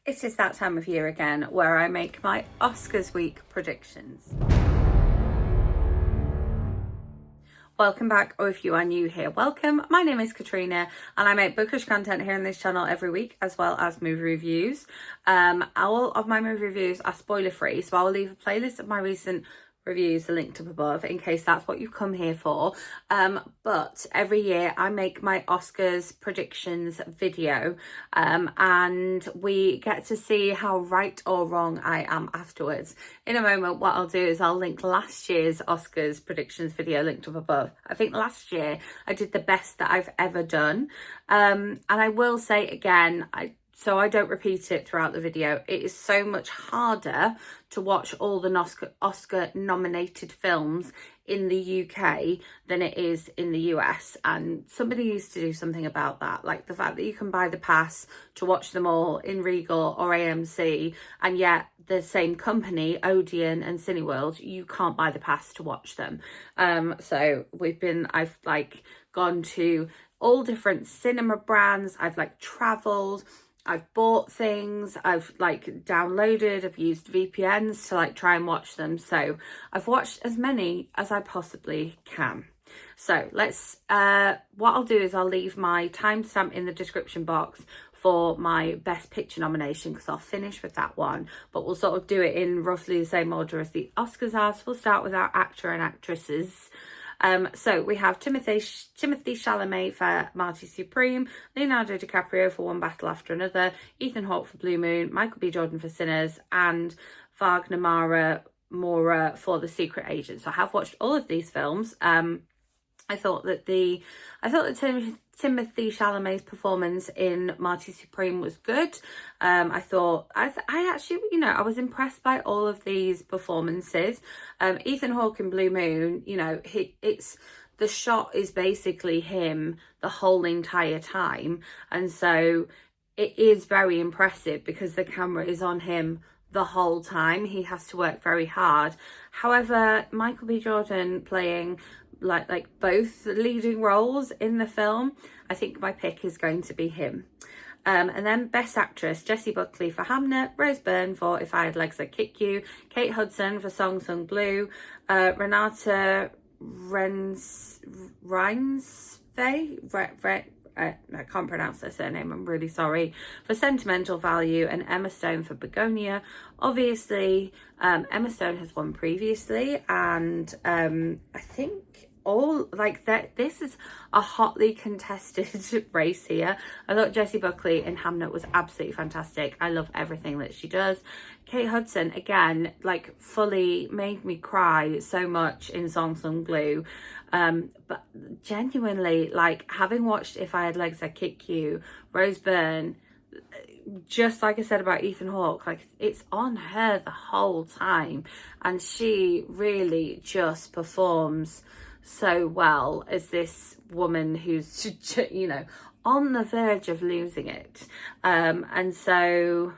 It is that time of year again where I make my Oscars week predictions. Welcome back, or if you are new here, welcome. My name is Katrina and I make bookish content here on this channel every week, as well as movie reviews. All of my movie reviews are spoiler free, so I will leave a playlist of my recent reviews linked up above in case that's what you've come here for. But every year I make my Oscars predictions video, and we get to see how right or wrong I am afterwards. In a moment, what I'll do is I'll link last year's Oscars predictions video linked up above. I think last year I did the best that I've ever done, and I will say again, so I don't repeat it throughout the video, it is so much harder to watch all the Oscar nominated films in the UK than it is in the US. And somebody needs to do something about that. Like the fact that you can buy the pass to watch them all in Regal or AMC, and yet the same company, Odeon and Cineworld, you can't buy the pass to watch them. So I've gone to all different cinema brands. I've traveled. I've bought things, I've downloaded, I've used VPNs to try and watch them. So I've watched as many as I possibly can. So what I'll do is I'll leave my timestamp in the description box for my Best Picture nomination, because I'll finish with that one, but we'll sort of do it in roughly the same order as the Oscars are. So we'll start with our actor and actresses. So we have Timothy Chalamet for Marty Supreme, Leonardo DiCaprio for One Battle After Another, Ethan Hawke for Blue Moon, Michael B. Jordan for Sinners, and Wagner Moura for The Secret Agent. So I have watched all of these films. I thought that Timothy Chalamet's performance in Marty Supreme was good. I actually, I was impressed by all of these performances. Ethan Hawke in Blue Moon, the shot is basically him the whole entire time, and so it is very impressive because the camera is on him the whole time. He has to work very hard. However, Michael B. Jordan playing both leading roles in the film, I think my pick is going to be him. And then Best Actress, Jessie Buckley for Hamnet, Rose Byrne for If I Had Legs I'd Kick You, Kate Hudson for Song Sung Blue, Renata Reinsve, I can't pronounce her surname, I'm really sorry, for Sentimental Value, and Emma Stone for Begonia. Obviously, Emma Stone has won previously, and I think this is a hotly contested race here. I thought Jessie Buckley in Hamnet was absolutely fantastic. I love everything that she does. Kate Hudson, again, fully made me cry so much in Song Sung Blue. But genuinely, having watched If I Had Legs I'd Kick You, Rose Byrne, just like I said about Ethan Hawke, it's on her the whole time, and she really just performs so well as this woman who's on the verge of losing it. And so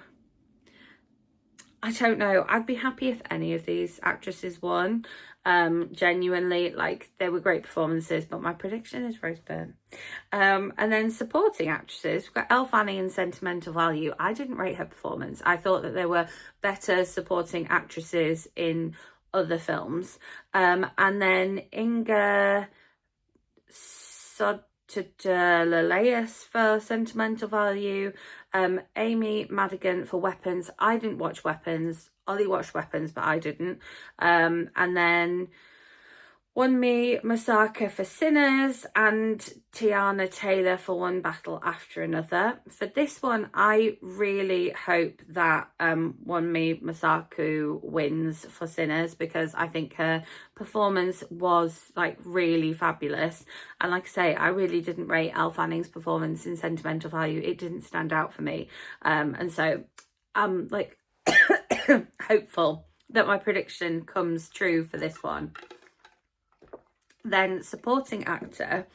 I don't know, I'd be happy if any of these actresses won. Genuinely, they were great performances, but my prediction is Rose Byrne. And then supporting actresses, we've got Elle Fanning in Sentimental Value. I didn't rate her performance. I thought that there were better supporting actresses in other films. And then Inga Sotolaleas for Sentimental Value, Amy Madigan for Weapons. I didn't watch Weapons. Ollie watched Weapons, but I didn't. And then Wunmi Mosaku for Sinners, and Tiana Taylor for One Battle After Another. For this one, I really hope that Wunmi Mosaku wins for Sinners, because I think her performance was really fabulous. And like I say, I really didn't rate Elle Fanning's performance in Sentimental Value. It didn't stand out for me. And so I'm hopeful that my prediction comes true for this one. Then supporting actor,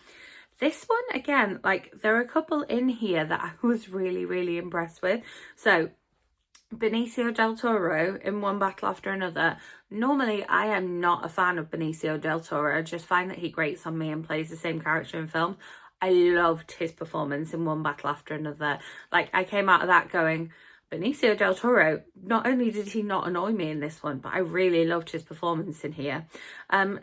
this one again, there are a couple in here that I was really impressed with. So Benicio del Toro in One Battle After Another. Normally I am not a fan of Benicio del Toro. I just find that he grates on me and plays the same character in film. I loved his performance in One Battle After Another. I came out of that going, Benicio del Toro, not only did he not annoy me in this one, but I really loved his performance in here.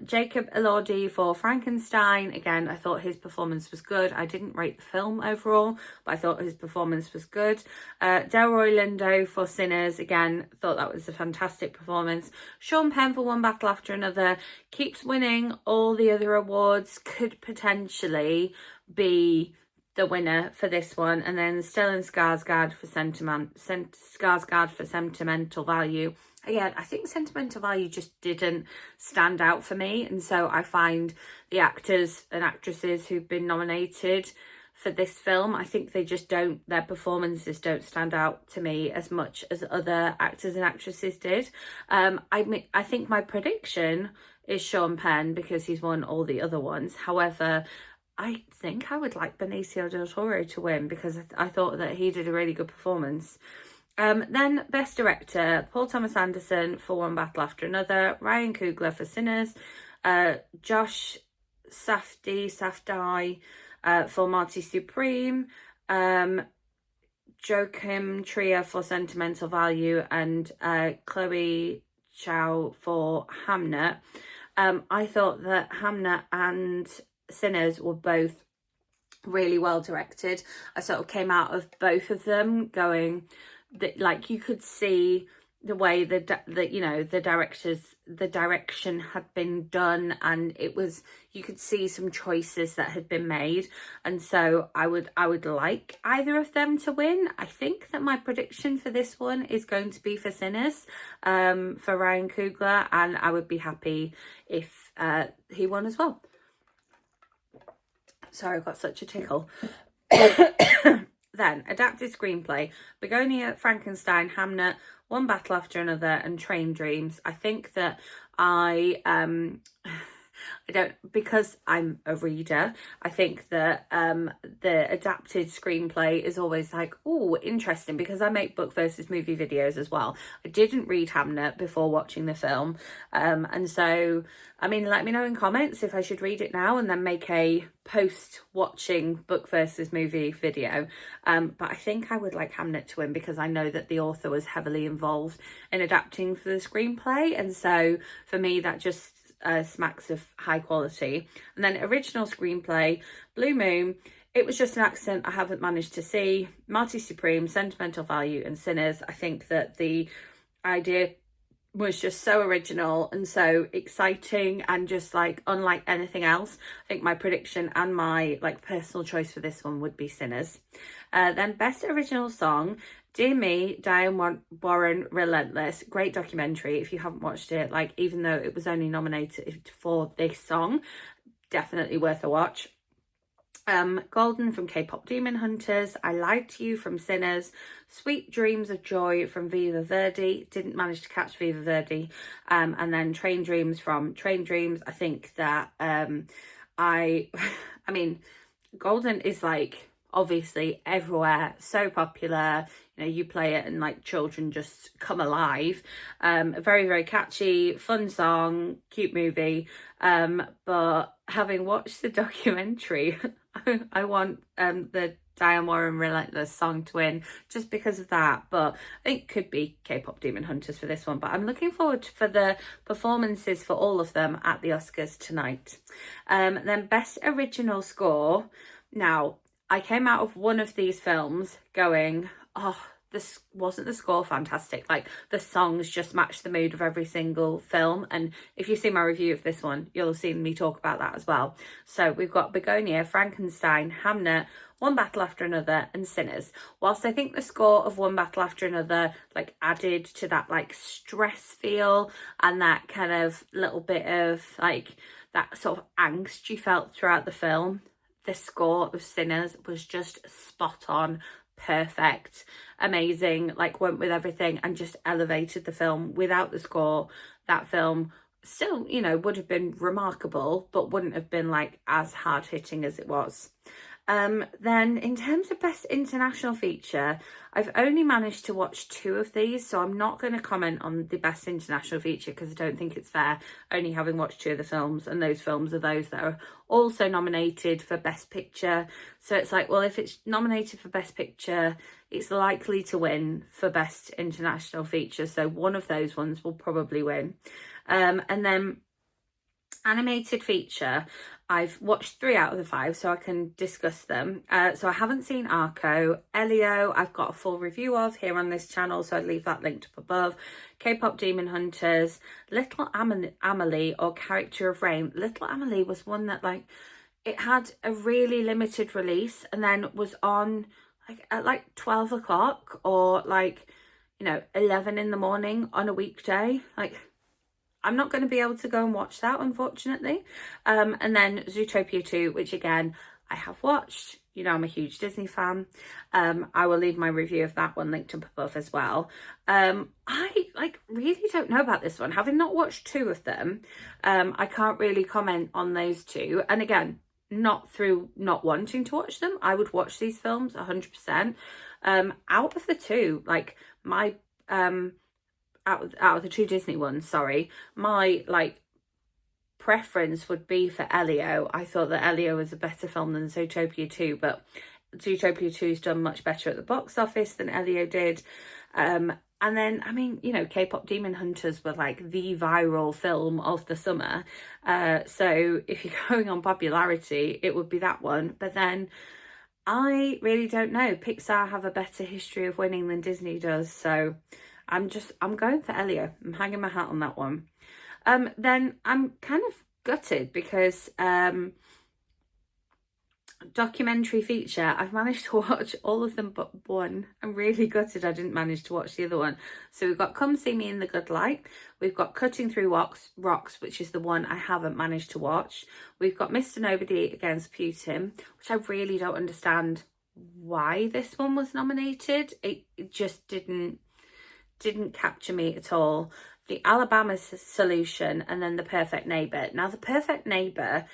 Jacob Elordi for Frankenstein. Again, I thought his performance was good. I didn't rate the film overall, but I thought his performance was good. Delroy Lindo for Sinners. Again, thought that was a fantastic performance. Sean Penn for One Battle After Another. Keeps winning all the other awards. Could potentially be the winner for this one. And then Stellan Skarsgård for Sentimental Value. Again, I think Sentimental Value just didn't stand out for me, and so I find the actors and actresses who've been nominated for this film, I think they just don't, their performances don't stand out to me as much as other actors and actresses did. I think my prediction is Sean Penn because he's won all the other ones. However, I think I would like Benicio del Toro to win because I thought that he did a really good performance. Then Best Director, Paul Thomas Anderson for One Battle After Another, Ryan Coogler for Sinners, Josh Safdie for Marty Supreme, Joachim Trier for Sentimental Value, and Chloe Chow for Hamnet. I thought that Hamnet and Sinners were both really well directed. I sort of came out of both of them going that, like, you could see the way the direction had been done, and it was, you could see some choices that had been made, and so I would like either of them to win. I think that my prediction for this one is going to be for Sinners, for Ryan Coogler, and I would be happy if he won as well. Sorry, I've got such a tickle. Then, adapted screenplay, Begonia, Frankenstein, Hamnet, One Battle After Another, and Train Dreams. I think that I don't, because I'm a reader, I think that the adapted screenplay is always like, oh, interesting, because I make book versus movie videos as well. I didn't read Hamnet before watching the film, and so, I mean, let me know in comments if I should read it now and then make a post-watching book versus movie video, but I think I would like Hamnet to win because I know that the author was heavily involved in adapting for the screenplay, and so for me that just smacks of high quality. And then original screenplay, Blue Moon, It Was Just an Accident I Haven't Managed to See, Marty Supreme, Sentimental Value, and Sinners. I think that the idea was just so original and so exciting and just like unlike anything else. I think my prediction and my like personal choice for this one would be Sinners. Then Best Original Song, Dear Me, Diane Warren, Relentless. Great documentary. If you haven't watched it, like, even though it was only nominated for this song, definitely worth a watch. Golden from K-Pop Demon Hunters, I Lied to You from Sinners, Sweet Dreams of Joy from Viva Verdi, didn't manage to catch Viva Verdi, and then Train Dreams from Train Dreams. I think that I mean, Golden is like obviously everywhere, so popular, you know, you play it and like children just come alive. A very, very catchy, fun song, cute movie, but having watched the documentary, I want the Diane Warren Relentless song to win just because of that, but I think could be K-Pop Demon Hunters for this one. But I'm looking forward for the performances for all of them at the Oscars tonight. Then Best Original Score. Now, I came out of one of these films going, oh, this wasn't the score fantastic? Like, the songs just match the mood of every single film. And if you see my review of this one, you'll have seen me talk about that as well. So we've got Begonia, Frankenstein, Hamnet, One Battle After Another, and Sinners. Whilst I think the score of One Battle After Another like added to that like stress feel and that kind of little bit of like that sort of angst you felt throughout the film, the score of Sinners was just spot on, perfect, amazing, like went with everything and just elevated the film. Without the score, that film still, you know, would have been remarkable, but wouldn't have been like as hard hitting as it was. Then in terms of best international feature, I've only managed to watch 2 of these, so I'm not going to comment on the best international feature because I don't think it's fair, only having watched 2 of the films, and those films are those that are also nominated for best picture. So it's like, well, if it's nominated for best picture, it's likely to win for best international feature, so one of those ones will probably win. And then animated feature, I've watched 3 out of the 5, so I can discuss them. So I haven't seen Arco. Elio, I've got a full review of here on this channel, so I'd leave that linked up above. K-pop Demon Hunters, Little Amelie, or Character of Rain. Little Amelie was one that, like, it had a really limited release and then was on like at like 12 o'clock or like, you know, 11 in the morning on a weekday. Like, I'm not going to be able to go and watch that, unfortunately. And then Zootopia 2, which again, I have watched. You know, I'm a huge Disney fan. I will leave my review of that one linked up above as well. I really don't know about this one. Having not watched 2 of them, I can't really comment on those 2. And again, not through not wanting to watch them. I would watch these films 100%. Out of the 2, like my out of the 2 Disney ones, sorry, my like preference would be for Elio. I thought that Elio was a better film than Zootopia 2, but Zootopia 2's done much better at the box office than Elio did. And then, I mean, you know, K-pop Demon Hunters were like the viral film of the summer. So if you're going on popularity, it would be that one. But then I really don't know. Pixar have a better history of winning than Disney does. So I'm going for Elio. I'm hanging my hat on that one. Then I'm kind of gutted because documentary feature, I've managed to watch all of them but one. I'm really gutted I didn't manage to watch the other one. So we've got Come See Me in the Good Light. We've got Cutting Through Rocks, which is the one I haven't managed to watch. We've got Mr. Nobody Against Putin, which I really don't understand why this one was nominated. It just didn't capture me at all. The Alabama Solution, and then The Perfect Neighbor. Now, The Perfect Neighbor,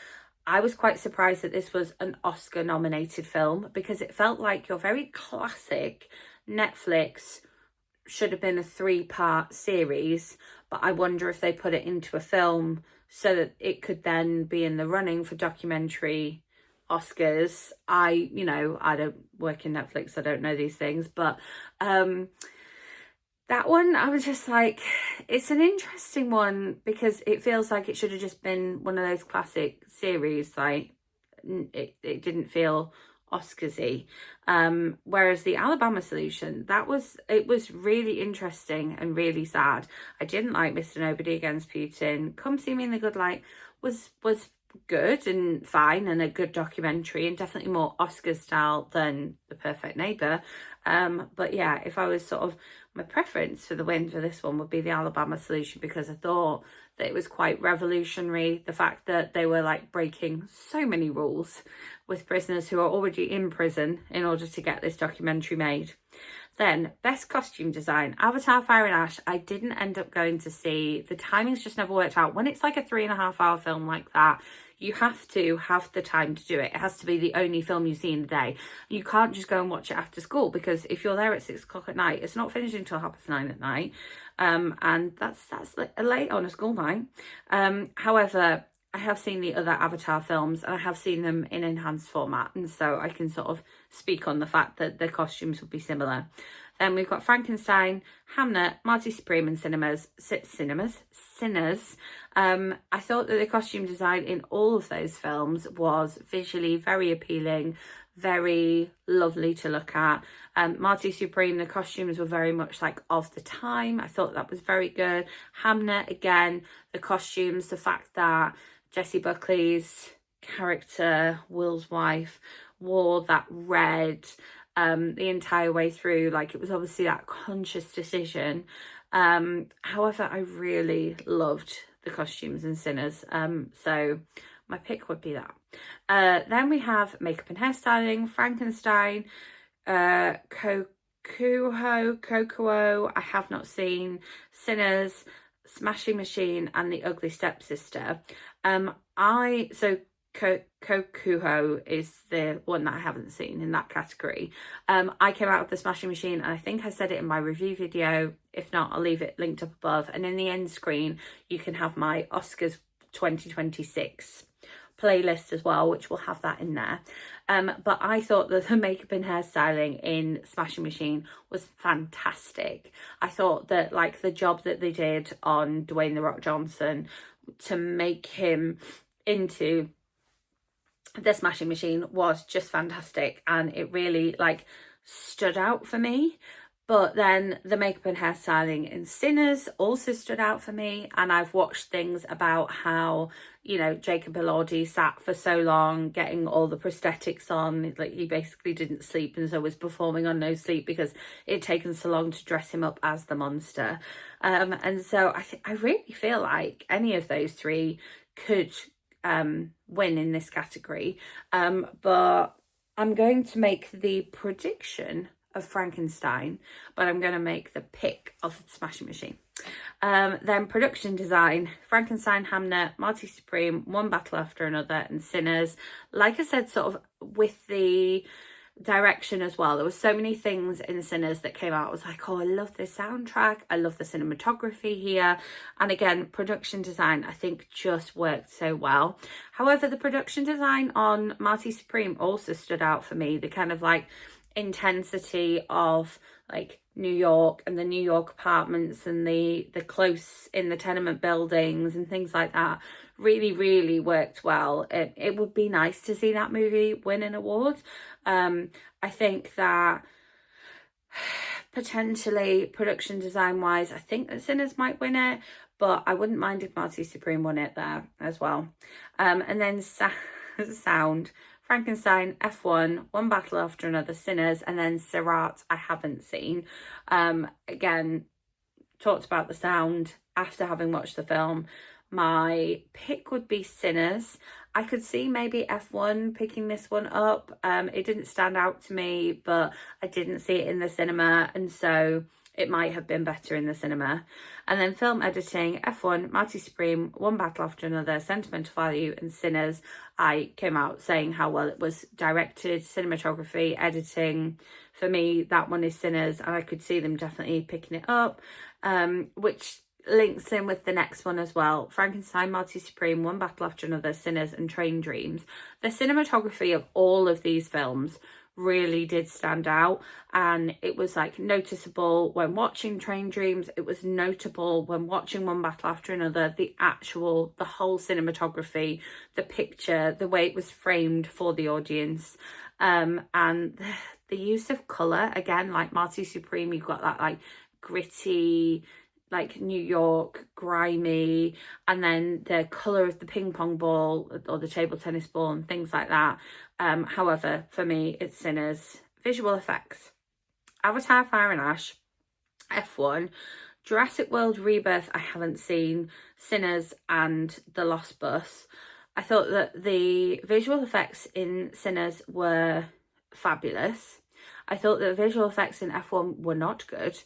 I was quite surprised that this was an Oscar nominated film because it felt like your very classic Netflix should have been a 3-part series, but I wonder if they put it into a film so that it could then be in the running for documentary Oscars. I don't work in Netflix, I don't know these things, but that one, I was just like, it's an interesting one because it feels like it should have just been one of those classic series. Like, it didn't feel Oscarsy. Whereas the Alabama Solution, it was really interesting and really sad. I didn't like Mr. Nobody Against Putin. Come See Me in the Good Light was good and fine and a good documentary and definitely more Oscar style than The Perfect Neighbor. But yeah, if I was sort of, my preference for the win for this one would be the Alabama Solution because I thought that it was quite revolutionary. The fact that they were like breaking so many rules with prisoners who are already in prison in order to get this documentary made. Then, best costume design, Avatar Fire and Ash. I didn't end up going to see. The timings just never worked out. When it's like a 3.5-hour film like that, you have to have the time to do it. It has to be the only film you see in the day. You can't just go and watch it after school because if you're there at 6 o'clock at night, it's not finishing until 9:30 at night. And that's late on a school night. However, I have seen the other Avatar films and I have seen them in enhanced format, and so I can sort of speak on the fact that the costumes would be similar. Then we've got Frankenstein, Hamnet, Marty Supreme and Sinners. I thought that the costume design in all of those films was visually very appealing, very lovely to look at. Marty Supreme, the costumes were very much like of the time. I thought that was very good. Hamnet, again, the costumes, the fact that Jessie Buckley's character, Will's wife, wore that red the entire way through, like it was obviously that conscious decision. However, I really loved the costumes in Sinners, so my pick would be that. Then we have makeup and hairstyling, Frankenstein, Kokuo, I have not seen, Sinners, Smashing Machine and The Ugly Stepsister. So Kokuho is the one that I haven't seen in that category. I came out of the Smashing Machine, and I think I said it in my review video. If not, I'll leave it linked up above. And in the end screen, you can have my Oscars 2026 playlist as well, which will have that in there. But I thought that the makeup and hairstyling in Smashing Machine was fantastic. I thought that like the job that they did on Dwayne The Rock Johnson to make him into the Smashing Machine was just fantastic, and it really like stood out for me. But then the makeup and hairstyling in Sinners also stood out for me. And I've watched things about how, you know, Jacob Elordi sat for so long getting all the prosthetics on. Like, he basically didn't sleep and so was performing on no sleep because it had taken so long to dress him up as the monster. And so I really feel like any of those three could win in this category. But I'm going to make the prediction of Frankenstein, but I'm going to make the pick of the Smashing Machine. Then production design, Frankenstein, Hamnet, Marty Supreme, One Battle After Another, and Sinners. Like I said, sort of with the direction as well, there were so many things in Sinners that came out. I was like, oh, I love the soundtrack, I love the cinematography here. And again, production design I think just worked so well. However, the production design on Marty Supreme also stood out for me. The kind of like intensity of like New York and the New York apartments and the close in the tenement buildings and things like that really worked well. It would be nice to see that movie win an award. I think that potentially production design wise, I think that Sinners might win it, but I wouldn't mind if Marty Supreme won it there as well. And then sound, Frankenstein, F1, One Battle After Another, Sinners, and then Sirat I haven't seen. Again, talked about the sound after having watched the film. My pick would be Sinners. I could see maybe F1 picking this one up. It didn't stand out to me, but I didn't see it in the cinema, and so it might have been better in the cinema. And then film editing, F1, Marty Supreme, One Battle After Another, Sentimental Value, and Sinners. I came out saying how well it was directed, cinematography, editing. For me, that one is Sinners, and I could see them definitely picking it up, which links in with the next one as well. Frankenstein, Marty Supreme, One Battle After Another, Sinners, and Train Dreams. The cinematography of all of these films really did stand out, and it was like noticeable when watching Train Dreams. It was notable when watching One Battle After Another. The whole cinematography, the picture, the way it was framed for the audience, and the use of colour. Again, like Marty Supreme, you've got that like gritty, like New York, grimy, and then the colour of the ping pong ball or the table tennis ball and things like that. However, for me, it's Sinners. Visual effects, Avatar, Fire and Ash, F1, Jurassic World Rebirth I haven't seen, Sinners, and The Lost Bus. I thought that the visual effects in Sinners were fabulous. I thought that the visual effects in F1 were not good.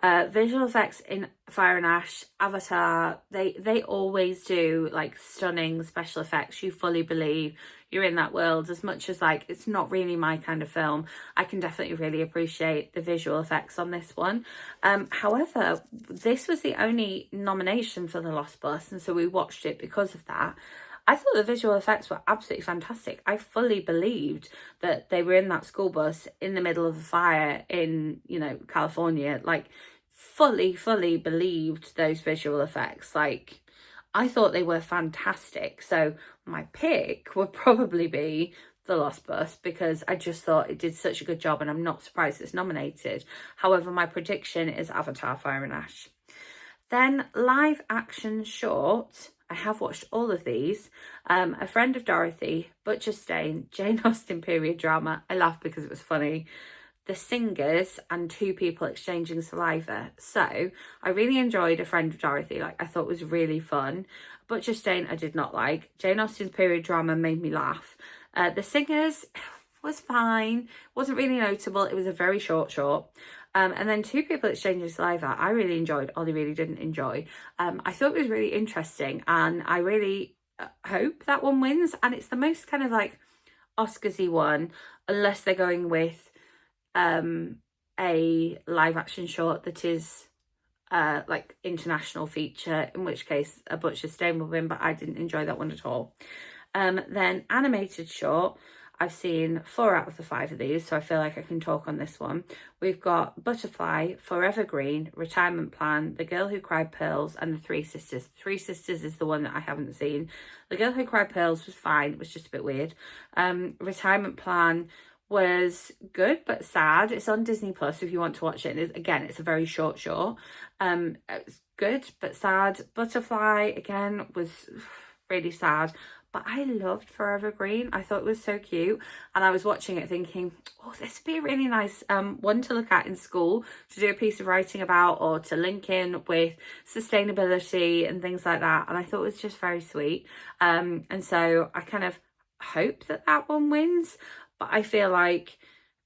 Visual effects in Fire and Ash, Avatar, they always do like stunning special effects. You fully believe you're in that world. As much as like it's not really my kind of film, I can definitely really appreciate the visual effects on this one. However, this was the only nomination for The Lost Bus, and so we watched it because of that. I thought the visual effects were absolutely fantastic. I fully believed that they were in that school bus in the middle of a fire in, you know, California. Like, fully believed those visual effects. Like, I thought they were fantastic. So my pick would probably be The Lost Bus, because I just thought it did such a good job, and I'm not surprised it's nominated. However, my prediction is Avatar, Fire and Ash. Then live action short. I have watched all of these. A Friend of Dorothy, Butcher Stain, Jane Austen period drama. I laughed because it was funny. The Singers, and Two People Exchanging Saliva. So I really enjoyed A Friend of Dorothy. Like, I thought it was really fun. Butcher Stain I did not like. Jane Austen's period drama made me laugh. The Singers was fine. Wasn't really notable. It was a very short. And then Two People Exchanging Saliva, I really enjoyed. Ollie really didn't enjoy. I thought it was really interesting, and I really hope that one wins, and it's the most kind of like Oscarsy one, unless they're going with a live action short that is like international feature, in which case A Butcher's Stain will win, but I didn't enjoy that one at all. Then animated short, I've seen 4 out of the 5 of these, so I feel like I can talk on this one. We've got Butterfly, Forever Green, Retirement Plan, The Girl Who Cried Pearls, and The Three Sisters. Three Sisters is the one that I haven't seen. The Girl Who Cried Pearls was fine, it was just a bit weird. Retirement Plan was good but sad. It's on Disney Plus if you want to watch it. And again, it's a very short. It's good but sad. Butterfly, again, was really sad. But I loved Forever Green. I thought it was so cute. And I was watching it thinking, oh, this would be a really nice one to look at in school, to do a piece of writing about, or to link in with sustainability and things like that. And I thought it was just very sweet. And so I kind of hope that that one wins. But I feel like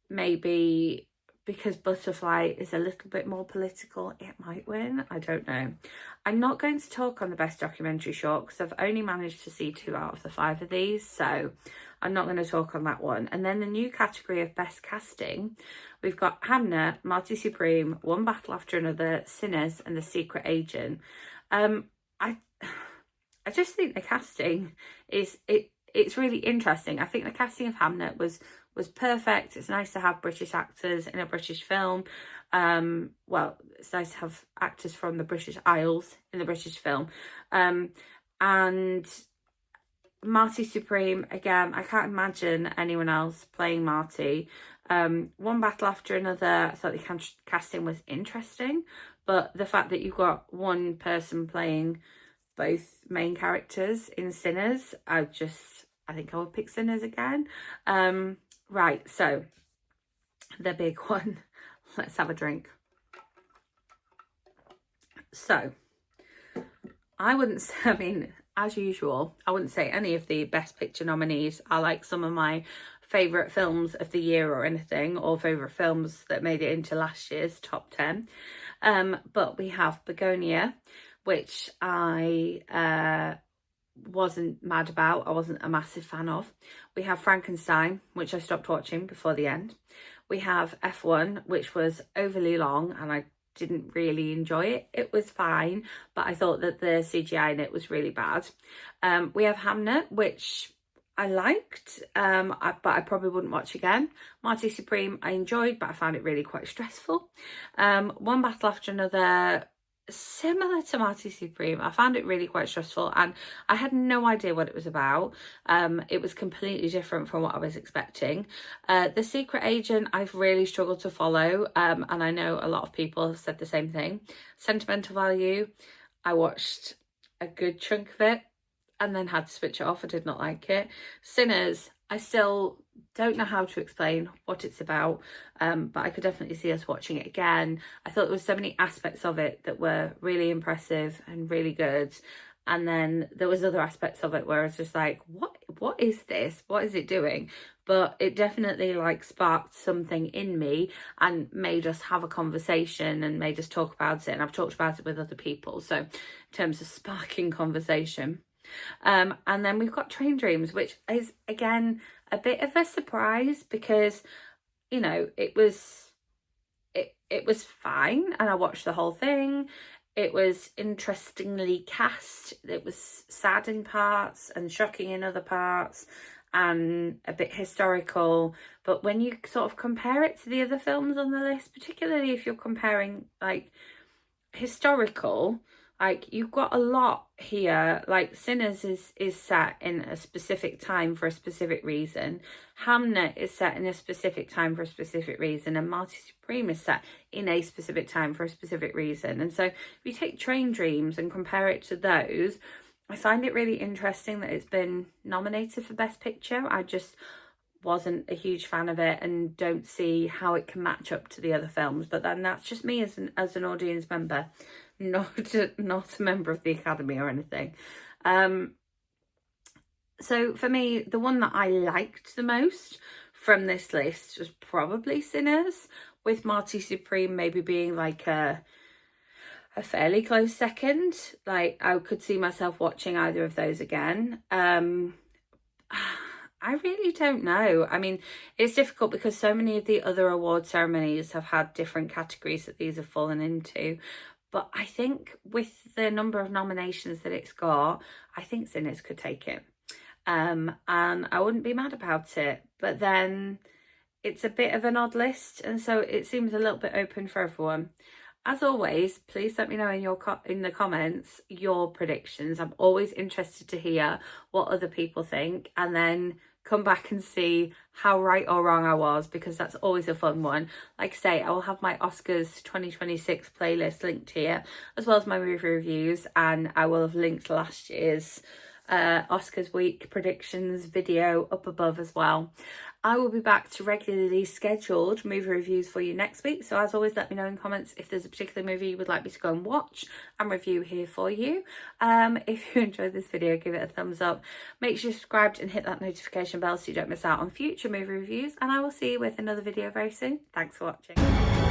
maybe because Butterfly is a little bit more political, it might win. I don't know. I'm not going to talk on the best documentary short because I've only managed to see 2 out of the 5 of these, so I'm not going to talk on that one. And then the new category of best casting, we've got Hamnet, Marty Supreme, One Battle After Another, Sinners, and The Secret Agent. I just think the casting it's really interesting. I think the casting of Hamnet was perfect. It's nice to have British actors in a British film. Well, it's nice to have actors from the British Isles in the British film. And Marty Supreme, again, I can't imagine anyone else playing Marty. One Battle After Another, I thought the casting was interesting, but the fact that you've got one person playing both main characters in Sinners, I think I would pick Sinners again. Right, so the big one. Let's have a drink. So I wouldn't say, I mean, as usual, I wouldn't say any of the Best Picture nominees are like some of my favourite films of the year or anything, or favourite films that made it into last year's top 10. But we have Begonia, which I wasn't mad about. I wasn't a massive fan of. We have Frankenstein, which I stopped watching before the end. We have F1, which was overly long and I didn't really enjoy it. It was fine, but I thought that the CGI in it was really bad. We have Hamnet, which I liked, but I probably wouldn't watch again. Marty Supreme I enjoyed, but I found it really quite stressful. One Battle After Another, similar to Marty Supreme, I found it really quite stressful and I had no idea what it was about. It was completely different from what I was expecting. The Secret Agent I've really struggled to follow, and I know a lot of people have said the same thing. Sentimental Value, I watched a good chunk of it and then had to switch it off. I did not like it. Sinners, I still don't know how to explain what it's about, but I could definitely see us watching it again. I thought there were so many aspects of it that were really impressive and really good, and then there was other aspects of it where I was just like, what is this? What is it doing? But it definitely like sparked something in me and made us have a conversation and made us talk about it, and I've talked about it with other people. So in terms of sparking conversation. And then we've got Train Dreams, which is again a bit of a surprise because, you know, it was fine and I watched the whole thing. It was interestingly cast. It was sad in parts and shocking in other parts and a bit historical. But when you sort of compare it to the other films on the list, particularly if you're comparing like historical, like you've got a lot here. Like Sinners is set in a specific time for a specific reason. Hamnet is set in a specific time for a specific reason, and Marty Supreme is set in a specific time for a specific reason. And so if you take Train Dreams and compare it to those, I find it really interesting that it's been nominated for Best Picture. I just wasn't a huge fan of it and don't see how it can match up to the other films. But then that's just me as an audience member, not a member of the Academy or anything. So for me, the one that I liked the most from this list was probably Sinners, with Marty Supreme maybe being like a a fairly close second. Like, I could see myself watching either of those again. I really don't know. I mean, it's difficult because so many of the other award ceremonies have had different categories that these have fallen into. But I think with the number of nominations that it's got, I think Sinners could take it. And I wouldn't be mad about it. But then it's a bit of an odd list, and so it seems a little bit open for everyone. As always, please let me know in the comments your predictions. I'm always interested to hear what other people think, and then come back and see how right or wrong I was, because that's always a fun one. Like I say, I will have my Oscars 2026 playlist linked here, as well as my movie reviews, and I will have linked last year's Oscars week predictions video up above as well. I will be back to regularly scheduled movie reviews for you next week. So as always, let me know in comments if there's a particular movie you would like me to go and watch and review here for you. If you enjoyed this video, give it a thumbs up. Make sure you're subscribed and hit that notification bell so you don't miss out on future movie reviews. And I will see you with another video very soon. Thanks for watching.